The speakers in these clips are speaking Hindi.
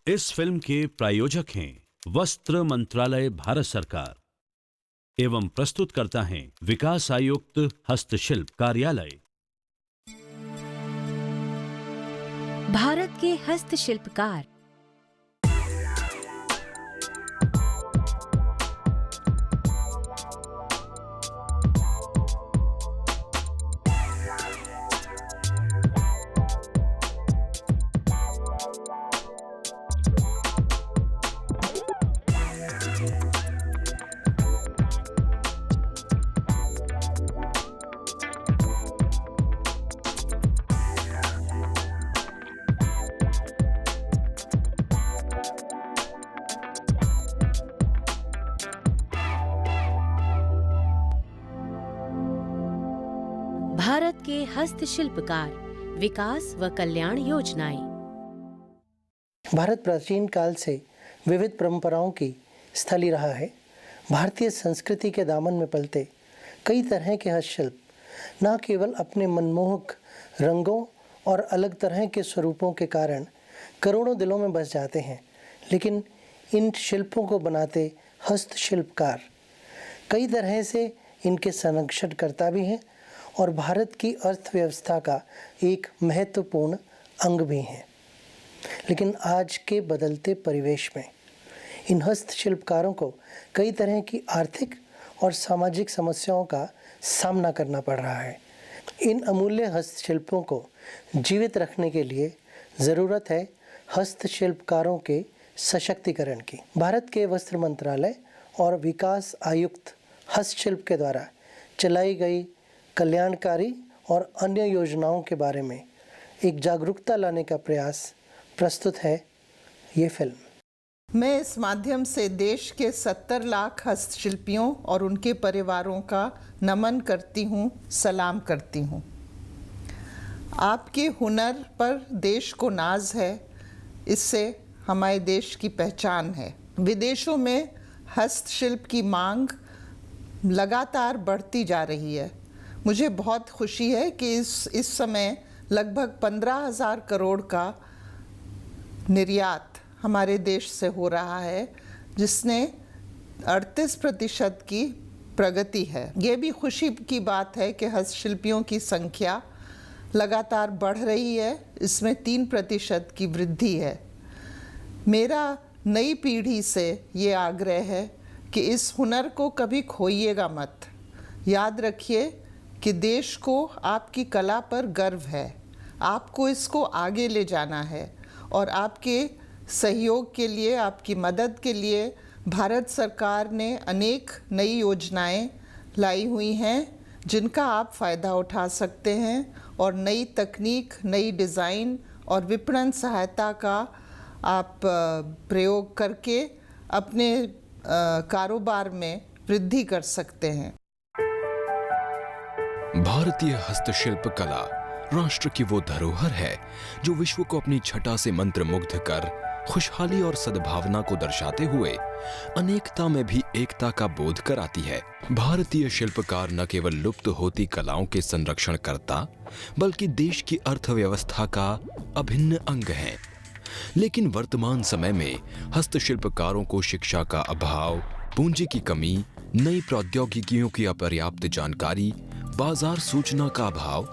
इस फिल्म के प्रायोजक हैं वस्त्र मंत्रालय भारत सरकार एवं प्रस्तुत करता है विकास आयुक्त हस्तशिल्प कार्यालय। भारत के हस्तशिल्पकार। भारत के हस्तशिल्पकार, विकास व कल्याण योजनाएं। भारत प्राचीन काल से विविध परंपराओं की स्थली रहा है। भारतीय संस्कृति के दामन में पलते कई तरह के हस्तशिल्प न केवल अपने मनमोहक रंगों और अलग तरह के स्वरूपों के कारण करोड़ों दिलों में बस जाते हैं, लेकिन इन शिल्पों को बनाते हस्तशिल्पकार कई तरह से इनके संरक्षणकर्ता भी हैं और भारत की अर्थव्यवस्था का एक महत्वपूर्ण अंग भी हैं। लेकिन आज के बदलते परिवेश में इन हस्तशिल्पकारों को कई तरह की आर्थिक और सामाजिक समस्याओं का सामना करना पड़ रहा है। इन अमूल्य हस्तशिल्पों को जीवित रखने के लिए ज़रूरत है हस्तशिल्पकारों के सशक्तिकरण की। भारत के वस्त्र मंत्रालय और विकास आयुक्त हस्तशिल्प के द्वारा चलाई गई कल्याणकारी और अन्य योजनाओं के बारे में एक जागरूकता लाने का प्रयास प्रस्तुत है ये फिल्म। मैं इस माध्यम से देश के 70 लाख हस्तशिल्पियों और उनके परिवारों का नमन करती हूँ, सलाम करती हूँ। आपके हुनर पर देश को नाज है, इससे हमारे देश की पहचान है। विदेशों में हस्तशिल्प की मांग लगातार बढ़ती जा रही है। मुझे बहुत खुशी है कि इस समय लगभग 15,000 करोड़ का निर्यात हमारे देश से हो रहा है, जिसने 38% की प्रगति है। ये भी खुशी की बात है कि हस्तशिल्पियों की संख्या लगातार बढ़ रही है, इसमें 3% की वृद्धि है। मेरा नई पीढ़ी से ये आग्रह है कि इस हुनर को कभी खोइएगा मत। याद रखिए कि देश को आपकी कला पर गर्व है, आपको इसको आगे ले जाना है और आपके सहयोग के लिए, आपकी मदद के लिए भारत सरकार ने अनेक नई योजनाएं लाई हुई हैं जिनका आप फ़ायदा उठा सकते हैं और नई तकनीक, नई डिज़ाइन और विपणन सहायता का आप प्रयोग करके अपने कारोबार में वृद्धि कर सकते हैं। भारतीय हस्तशिल्प कला राष्ट्र की वो धरोहर है जो विश्व को अपनी छटा से मंत्रमुग्ध कर खुशहाली और सद्भावना को दर्शाते हुए अनेकता में भी एकता का बोध कराती है। भारतीय शिल्पकार न केवल लुप्त होती कलाओं के संरक्षणकर्ता बल्कि देश की अर्थव्यवस्था का अभिन्न अंग हैं। लेकिन वर्तमान समय में हस्तशिल्पकारों को शिक्षा का अभाव, पूंजी की कमी, नई प्रौद्योगिकियों की अपर्याप्त जानकारी, बाजार सूचना का अभाव,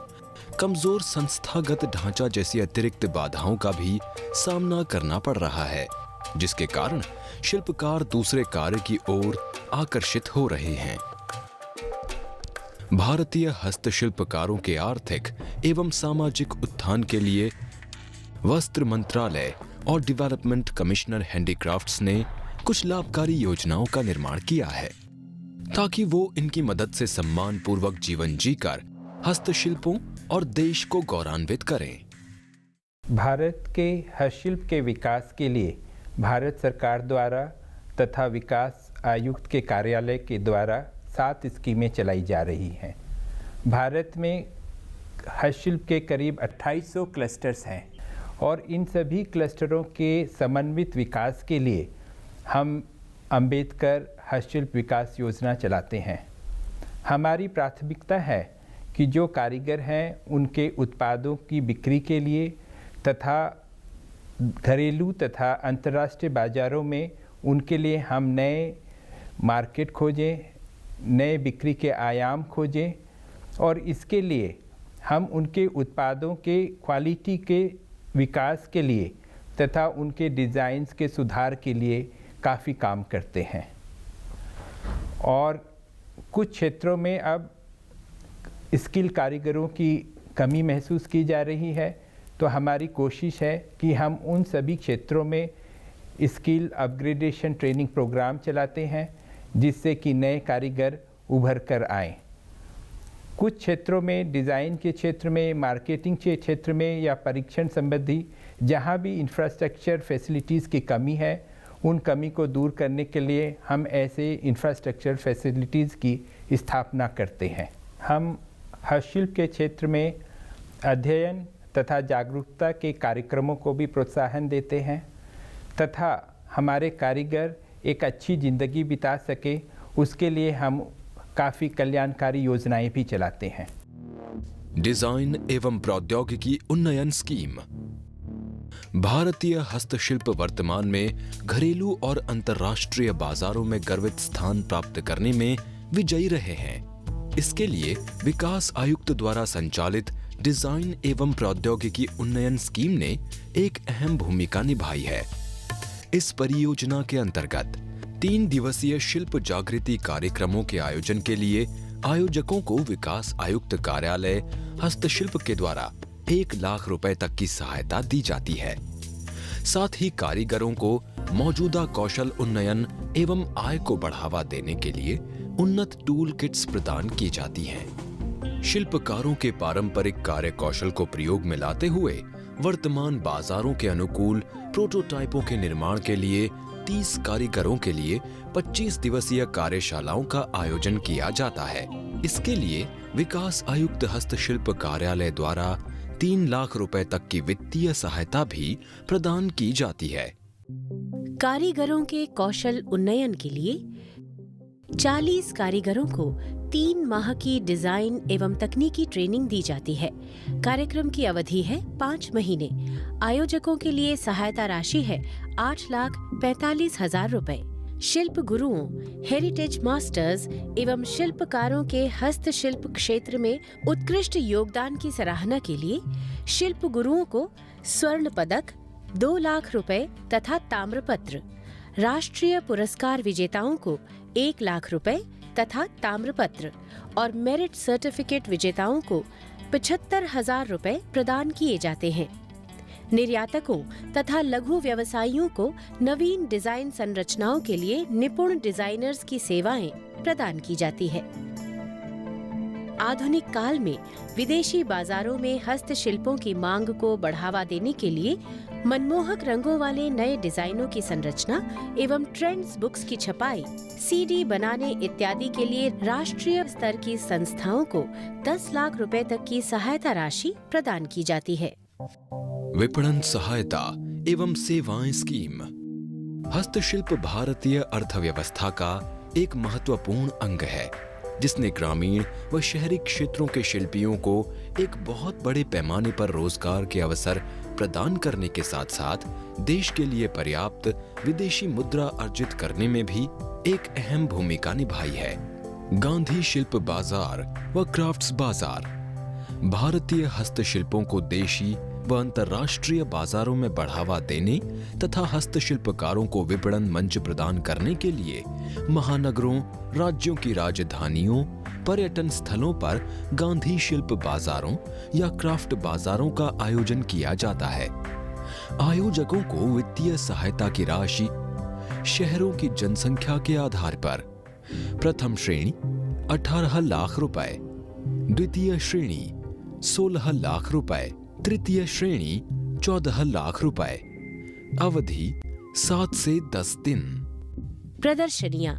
कमजोर संस्थागत ढांचा जैसी अतिरिक्त बाधाओं का भी सामना करना पड़ रहा है, जिसके कारण शिल्पकार दूसरे कार्य की ओर आकर्षित हो रहे हैं। भारतीय हस्तशिल्पकारों के आर्थिक एवं सामाजिक उत्थान के लिए वस्त्र मंत्रालय और डेवलपमेंट कमिश्नर हैंडीक्राफ्ट्स ने कुछ लाभकारी योजनाओं का निर्माण किया है ताकि वो इनकी मदद से सम्मान पूर्वक जीवन जीकर हस्तशिल्पों और देश को गौरवान्वित करें। भारत के हस्तशिल्प के विकास के लिए भारत सरकार द्वारा तथा विकास आयुक्त के कार्यालय के द्वारा 7 स्कीमें चलाई जा रही हैं। भारत में हस्तशिल्प के करीब 2800 क्लस्टर्स हैं और इन सभी क्लस्टरों के समन्वित विकास के लिए हम अंबेडकर हस्तशिल्प विकास योजना चलाते हैं। हमारी प्राथमिकता है कि जो कारीगर हैं उनके उत्पादों की बिक्री के लिए तथा घरेलू तथा अंतर्राष्ट्रीय बाज़ारों में उनके लिए हम नए मार्केट खोजें, नए बिक्री के आयाम खोजें और इसके लिए हम उनके उत्पादों के क्वालिटी के विकास के लिए तथा उनके डिज़ाइंस के सुधार के लिए काफ़ी काम करते हैं। और कुछ क्षेत्रों में अब स्किल कारीगरों की कमी महसूस की जा रही है, तो हमारी कोशिश है कि हम उन सभी क्षेत्रों में स्किल अपग्रेडेशन ट्रेनिंग प्रोग्राम चलाते हैं जिससे कि नए कारीगर उभर कर आएँ। कुछ क्षेत्रों में डिज़ाइन के क्षेत्र में, मार्केटिंग के क्षेत्र में या परीक्षण संबंधी जहाँ भी इंफ्रास्ट्रक्चर फैसिलिटीज़ की कमी है, उन कमी को दूर करने के लिए हम ऐसे इंफ्रास्ट्रक्चर फैसिलिटीज़ की स्थापना करते हैं। हम हस्तशिल्प के क्षेत्र में अध्ययन तथा जागरूकता के कार्यक्रमों को भी प्रोत्साहन देते हैं तथा हमारे कारीगर एक अच्छी ज़िंदगी बिता सके, उसके लिए हम काफ़ी कल्याणकारी योजनाएं भी चलाते हैं। डिजाइन एवं प्रौद्योगिकी उन्नयन स्कीम। भारतीय हस्तशिल्प वर्तमान में घरेलू और अंतर्राष्ट्रीय बाजारों में गर्वित स्थान प्राप्त करने में विजयी रहे हैं। इसके लिए विकास आयुक्त द्वारा संचालित डिजाइन एवं प्रौद्योगिकी उन्नयन स्कीम ने एक अहम भूमिका निभाई है। इस परियोजना के अंतर्गत 3 दिवसीय शिल्प जागृति कार्यक्रमों के आयोजन के लिए आयोजकों को विकास आयुक्त कार्यालय हस्तशिल्प के द्वारा 1 लाख रुपए तक की सहायता दी जाती है। साथ ही कारीगरों को मौजूदा कौशल उन्नयन एवं आय को बढ़ावा देने के लिए उन्नत टूल किट्स प्रदान की जाती हैं। शिल्पकारों के पारंपरिक कार्य कौशल को प्रयोग में लाते हुए वर्तमान बाजारों के अनुकूल प्रोटोटाइपों के निर्माण के लिए 30 कारीगरों के लिए 25 दिवसीय कार्यशालाओं का आयोजन किया जाता है। इसके लिए विकास आयुक्त हस्तशिल्प कार्यालय द्वारा 3 लाख रुपए तक की वित्तीय सहायता भी प्रदान की जाती है। कारीगरों के कौशल उन्नयन के लिए 40 कारीगरों को 3 माह की डिजाइन एवं तकनीकी ट्रेनिंग दी जाती है। कार्यक्रम की अवधि है 5 महीने। आयोजकों के लिए सहायता राशि है 8,45,000 रुपए। शिल्प गुरुओं, हेरिटेज मास्टर्स एवं शिल्पकारों के हस्तशिल्प क्षेत्र में उत्कृष्ट योगदान की सराहना के लिए शिल्प गुरुओं को स्वर्ण पदक 2 लाख रुपए तथा ताम्रपत्र, राष्ट्रीय पुरस्कार विजेताओं को 1 लाख रुपए तथा ताम्रपत्र और मेरिट सर्टिफिकेट विजेताओं को 75,000 रुपए प्रदान किए जाते हैं। निर्यातकों तथा लघु व्यवसायियों को नवीन डिजाइन संरचनाओं के लिए निपुण डिजाइनर्स की सेवाएं प्रदान की जाती है। आधुनिक काल में विदेशी बाजारों में हस्तशिल्पों की मांग को बढ़ावा देने के लिए मनमोहक रंगों वाले नए डिजाइनों की संरचना एवं ट्रेंड्स बुक्स की छपाई, सीडी बनाने इत्यादि के लिए राष्ट्रीय स्तर की संस्थाओं को 10 लाख रुपए तक की सहायता राशि प्रदान की जाती है। विपणन सहायता एवं सेवाएं स्कीम। हस्तशिल्प भारतीय अर्थव्यवस्था का एक महत्वपूर्ण अंग है, जिसने ग्रामीण व शहरी क्षेत्रों के शिल्पियों को एक बहुत बड़े पैमाने पर रोजगार के अवसर प्रदान करने के साथ साथ देश के लिए पर्याप्त विदेशी मुद्रा अर्जित करने में भी एक अहम भूमिका निभाई है। गांधी शिल्प बाजार व क्राफ्ट्स बाजार भारतीय हस्तशिल्पों को देशी व अंतर्राष्ट्रीय बाजारों में बढ़ावा देने तथा हस्तशिल्पकारों को विपणन मंच प्रदान करने के लिए महानगरों, राज्यों की राजधानियों, पर्यटन स्थलों पर गांधी शिल्प बाजारों या क्राफ्ट बाजारों का आयोजन किया जाता है। आयोजकों को वित्तीय सहायता की राशि शहरों की जनसंख्या के आधार पर प्रथम श्रेणी 18 लाख रुपए, द्वितीय श्रेणी 16 लाख रुपए, तृतीय श्रेणी 14 लाख रुपए। अवधि 7 से 10 दिन। प्रदर्शनियां।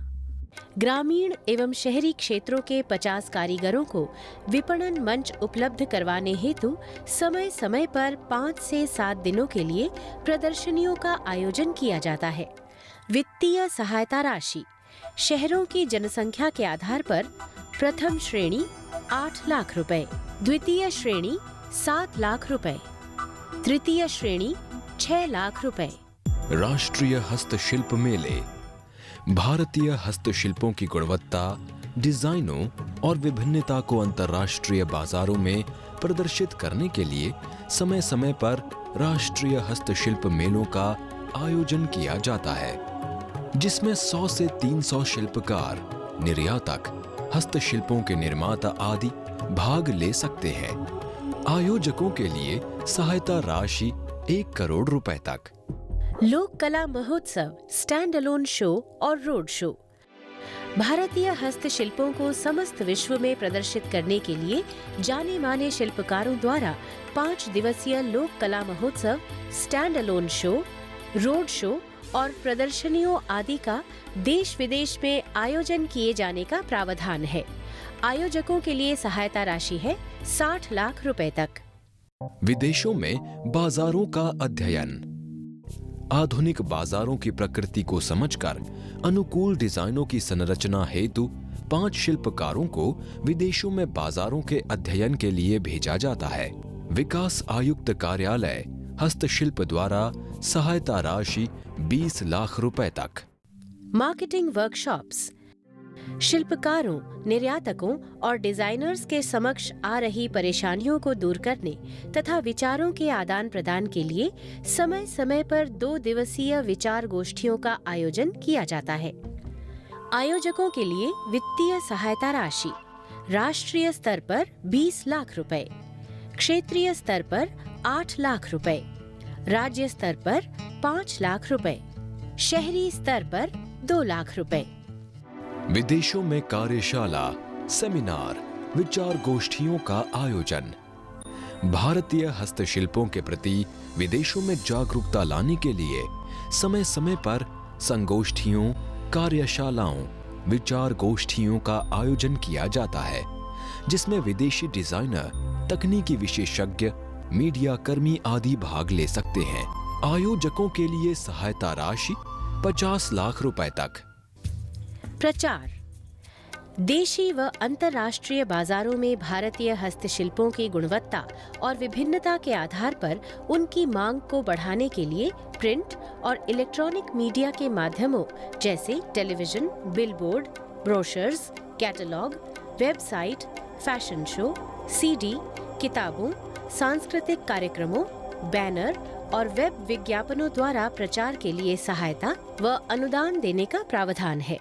ग्रामीण एवं शहरी क्षेत्रों के 50 कारीगरों को विपणन मंच उपलब्ध करवाने हेतु समय समय पर 5 से 7 दिनों के लिए प्रदर्शनियों का आयोजन किया जाता है। वित्तीय सहायता राशि शहरों की जनसंख्या के आधार पर प्रथम श्रेणी 8 लाख रुपए, द्वितीय श्रेणी 7 लाख रुपए, तृतीय श्रेणी 6 लाख रुपए। राष्ट्रीय हस्तशिल्प मेले भारतीय हस्तशिल्पों की गुणवत्ता, डिजाइनों और विभिन्नता को अंतर्राष्ट्रीय बाजारों में प्रदर्शित करने के लिए समय समय पर राष्ट्रीय हस्तशिल्प मेलों का आयोजन किया जाता है, जिसमें 100 से 300 शिल्पकार, निर्यातक, हस्तशिल्पों के निर्माता आदि भाग ले सकते हैं। आयोजकों के लिए सहायता राशि 1 करोड़ रुपए तक। लोक कला महोत्सव, स्टैंड अलोन शो और रोड शो भारतीय हस्तशिल्पों को समस्त विश्व में प्रदर्शित करने के लिए जाने माने शिल्पकारों द्वारा 5 दिवसीय लोक कला महोत्सव, stand alone show, road show और प्रदर्शनियों आदि का देश विदेश में आयोजन किए जाने का प्रावधान है। आयोजकों के लिए सहायता राशि है 60 लाख रुपए तक। विदेशों में बाजारों का अध्ययन आधुनिक बाजारों की प्रकृति को समझकर अनुकूल डिजाइनों की संरचना हेतु 5 शिल्पकारों को विदेशों में बाजारों के अध्ययन के लिए भेजा जाता है। विकास आयुक्त कार्यालय हस्तशिल्प द्वारा सहायता राशि 20 लाख रुपए तक। मार्केटिंग वर्कशॉप्स शिल्पकारों, निर्यातकों और डिजाइनर्स के समक्ष आ रही परेशानियों को दूर करने तथा विचारों के आदान प्रदान के लिए समय समय पर 2 दिवसीय विचार गोष्ठियों का आयोजन किया जाता है। आयोजकों के लिए वित्तीय सहायता राशि राष्ट्रीय स्तर पर 20 लाख रुपए, क्षेत्रीय स्तर पर 8 लाख रुपए, राज्य स्तर पर 5 लाख रुपए, शहरी स्तर पर 2 लाख रुपए। विदेशों में कार्यशाला, सेमिनार, विचार गोष्ठियों का आयोजन भारतीय हस्तशिल्पों के प्रति विदेशों में जागरूकता लाने के लिए समय समय पर संगोष्ठियों, कार्यशालाओं, विचार गोष्ठियों का आयोजन किया जाता है, जिसमें विदेशी डिजाइनर, तकनीकी विशेषज्ञ, मीडिया कर्मी आदि भाग ले सकते हैं। आयोजकों के लिए सहायता राशि 50 लाख रुपए तक। प्रचार देशी व अंतर्राष्ट्रीय बाजारों में भारतीय हस्तशिल्पों की गुणवत्ता और विभिन्नता के आधार पर उनकी मांग को बढ़ाने के लिए प्रिंट और इलेक्ट्रॉनिक मीडिया के माध्यमों जैसे television, billboard, brochures, catalogue, website, fashion show, CD, किताबों, सांस्कृतिक कार्यक्रमों, बैनर और वेब विज्ञापनों द्वारा प्रचार के लिए सहायता व अनुदान देने का प्रावधान है।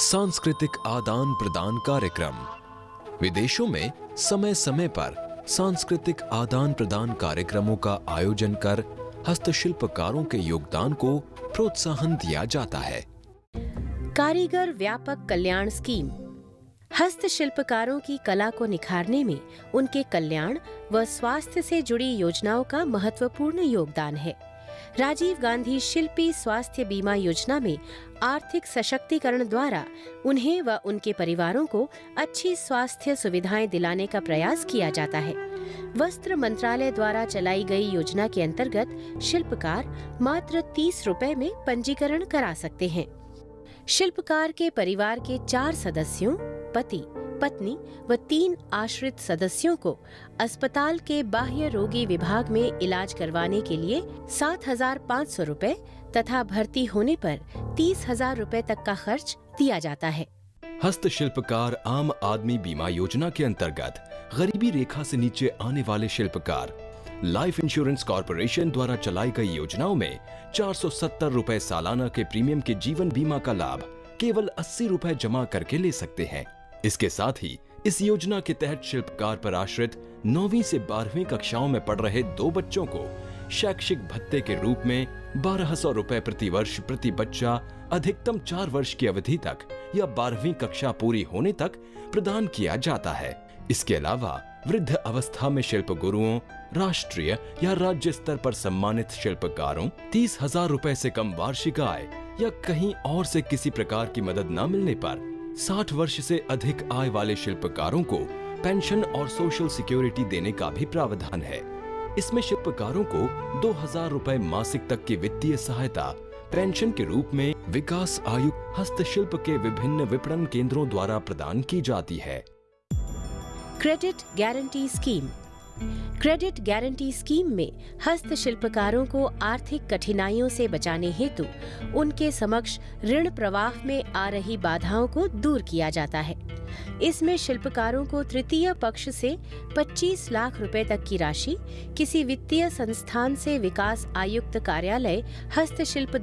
सांस्कृतिक आदान प्रदान कार्यक्रम विदेशों में समय समय पर सांस्कृतिक आदान प्रदान कार्यक्रमों का आयोजन कर हस्तशिल्पकारों के योगदान को प्रोत्साहन दिया जाता है। कारीगर व्यापक कल्याण स्कीम हस्तशिल्पकारों की कला को निखारने में उनके कल्याण व स्वास्थ्य से जुड़ी योजनाओं का महत्वपूर्ण योगदान है। राजीव गांधी शिल्पी स्वास्थ्य बीमा योजना में आर्थिक सशक्तिकरण द्वारा उन्हें व उनके परिवारों को अच्छी स्वास्थ्य सुविधाएं दिलाने का प्रयास किया जाता है। वस्त्र मंत्रालय द्वारा चलाई गई योजना के अंतर्गत शिल्पकार मात्र 30 रुपए में पंजीकरण करा सकते हैं। शिल्पकार के परिवार के 4 सदस्यों, पति, पत्नी व 3 आश्रित सदस्यों को अस्पताल के बाह्य रोगी विभाग में इलाज करवाने के लिए 7,500 रुपए तथा भर्ती होने पर 30,000 रुपए तक का खर्च दिया जाता है। हस्तशिल्पकार आम आदमी बीमा योजना के अंतर्गत गरीबी रेखा से नीचे आने वाले शिल्पकार लाइफ इंश्योरेंस कॉर्पोरेशन द्वारा चलाई गई योजनाओं में 470 रुपए सालाना के प्रीमियम के जीवन बीमा का लाभ केवल 80 रुपए जमा करके ले सकते हैं। इसके साथ ही इस योजना के तहत शिल्पकार पर आश्रित 9वीं से 12वीं कक्षाओं में पढ़ रहे 2 बच्चों को शैक्षिक भत्ते के रूप में 1200 रुपए प्रति वर्ष प्रति बच्चा अधिकतम 4 वर्ष की अवधि तक या 12वीं कक्षा पूरी होने तक प्रदान किया जाता है। इसके अलावा वृद्ध अवस्था में शिल्प गुरुओं, राष्ट्रीय या राज्य स्तर पर सम्मानित शिल्पकारों 30,000 रुपए से कम वार्षिक आय या कहीं और से किसी प्रकार की मदद न मिलने पर 60 वर्ष से अधिक आय वाले शिल्पकारों को पेंशन और सोशल सिक्योरिटी देने का भी प्रावधान है। इसमें शिल्पकारों को 2,000 रुपए मासिक तक की वित्तीय सहायता पेंशन के रूप में विकास आयुक्त हस्तशिल्प के विभिन्न विपणन केंद्रों द्वारा प्रदान की जाती है। Credit guarantee scheme. Credit guarantee scheme में हस्तशिल्पकारों को आर्थिक कठिनाइयों से बचाने हेतु उनके समक्ष ऋण प्रवाह में आ रही बाधाओं को दूर किया जाता है। इसमें शिल्पकारों को तृतीय पक्ष से 25 लाख रुपए तक की राशि किसी वित्तीय संस्थान से विकास आयुक्त कार्यालय हस्तशिल्प